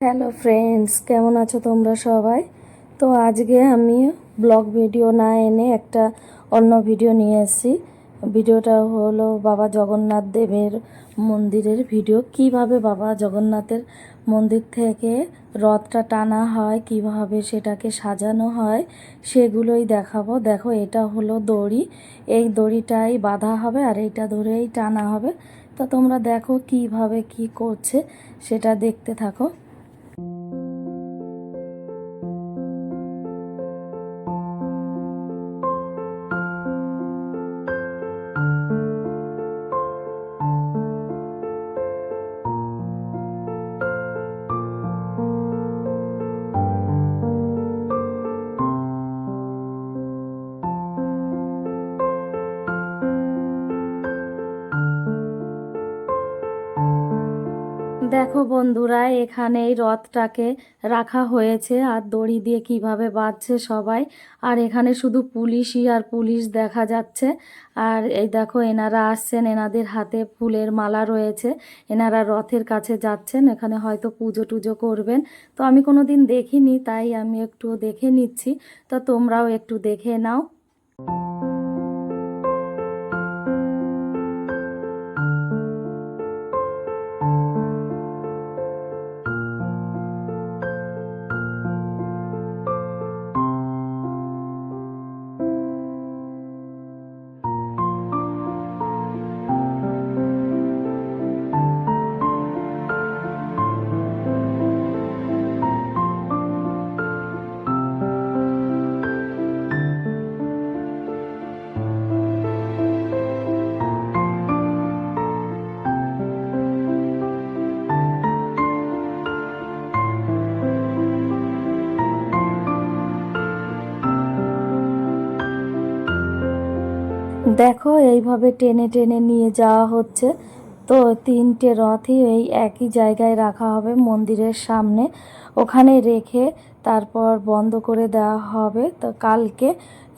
Hello friends, কেমন আছো তোমরা সবাই? তো আজকে আমি ব্লগ ভিডিও না এনে একটা অন্য ভিডিও নিয়ে এসেছি। ভিডিওটা হলো বাবা জগন্নাথ দেবের মন্দিরের ভিডিও। কিভাবে বাবা জগন্নাথের মন্দির থেকে রথটা টানা হয়, কিভাবে সেটাকে সাজানো হয়, সেগুলোই দেখাবো। দেখো, এটা হলো দড়ি, এই দড়িটাই বাঁধা হবে আর এইটা ধরেই টানা হবে। তো তোমরা দেখো কিভাবে কি করছে, সেটা দেখতে থাকো। দেখো বন্ধুরা, এখানে এই রথটাকে রাখা হয়েছে আর দড়ি দিয়ে কিভাবে বাঁধছে সবাই। আর এখানে শুধু পুলিশই আর পুলিশ দেখা যাচ্ছে। আর এই দেখো, এনারা আসছেন, এনাদের হাতে ফুলের মালা রয়েছে, এনারা রথের কাছে যাচ্ছেন। এখানে হয়তো পুজো টুজো করবেন। তো আমি কোনো দিন দেখিনি, তাই আমি একটু দেখে নিচ্ছি। তো তোমরাও একটু দেখে নাও। দেখো, এইভাবে টেনে টেনে নিয়ে যাওয়া হচ্ছে। তো তিনটে রথই এই একই জায়গায় রাখা হবে মন্দিরের সামনে। ওখানে রেখে তারপর বন্ধ করে দেওয়া হবে। তো কালকে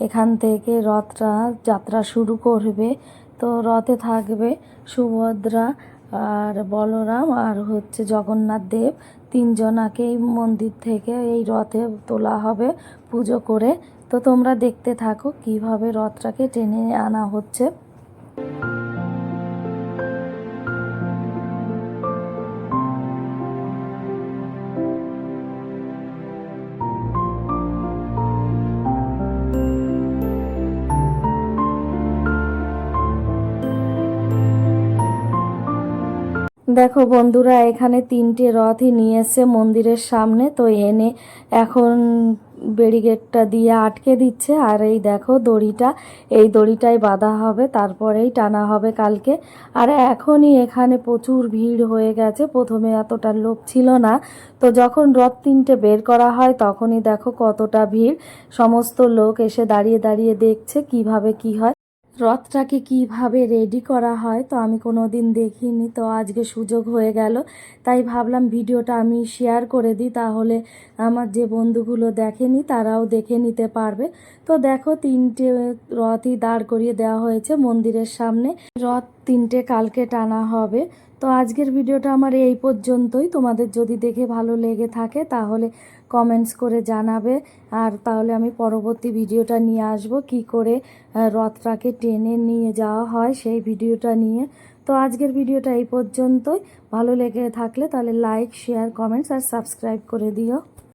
এখান থেকে রথটা যাত্রা শুরু করবে। তো রথে থাকবে সুভদ্রা আর বলরাম আর হচ্ছে জগন্নাথ দেব। তিনজনাকেই মন্দির থেকে এই রথে তোলা হবে পুজো করে। তো তোমরা দেখতে থাকো কিভাবে রথটাকে টেনে আনা হচ্ছে। দেখো বন্ধুরা, এখানে তিনটে রথই নিয়ে এসছে মন্দিরের সামনে। তো এনে এখন ব্যারিকেডটা দিয়ে আটকে দিচ্ছে। আর এই দেখো দড়িটা, এই দড়িটাই বাঁধা হবে, তারপরেই টানা হবে কালকে। আর এখনই এখানে প্রচুর ভিড় হয়ে গেছে। প্রথমে এতটা লোক ছিল না। তো যখন রথ তিনটে বের করা হয় তখনই দেখো কতটা ভিড়। সমস্ত লোক এসে দাঁড়িয়ে দাঁড়িয়ে দেখছে কিভাবে কি হয়, রথটাকে কিভাবে রেডি করা হয়। তো আমি কোনো দিন দেখিনি, তো আজকে সুযোগ হয়ে গেল, তাই ভাবলাম ভিডিওটা আমি শেয়ার করে দিই, তাহলে আমার যে বন্ধুগুলো দেখেনি তারাও দেখে নিতে পারবে। তো দেখো, তিনটে রথই দাঁড় করিয়ে দেওয়া হয়েছে মন্দিরের সামনে। রথ তিনটে কালকে টানা হবে। তো আজকের ভিডিওটা আমার এই পর্যন্তই। তোমাদের যদি দেখে ভালো লেগে থাকে তাহলে কমেন্টস করে জানাবে। আর তাহলে আমি পরবর্তী ভিডিওটা নিয়ে আসব, কি করে রথটাকে টেনে নিয়ে যাওয়া হয় সেই ভিডিওটা নিয়ে। তো আজকের ভিডিওটা এই পর্যন্তই। ভালো লেগে থাকলে তাহলে লাইক, শেয়ার, কমেন্টস আর সাবস্ক্রাইব করে দিও।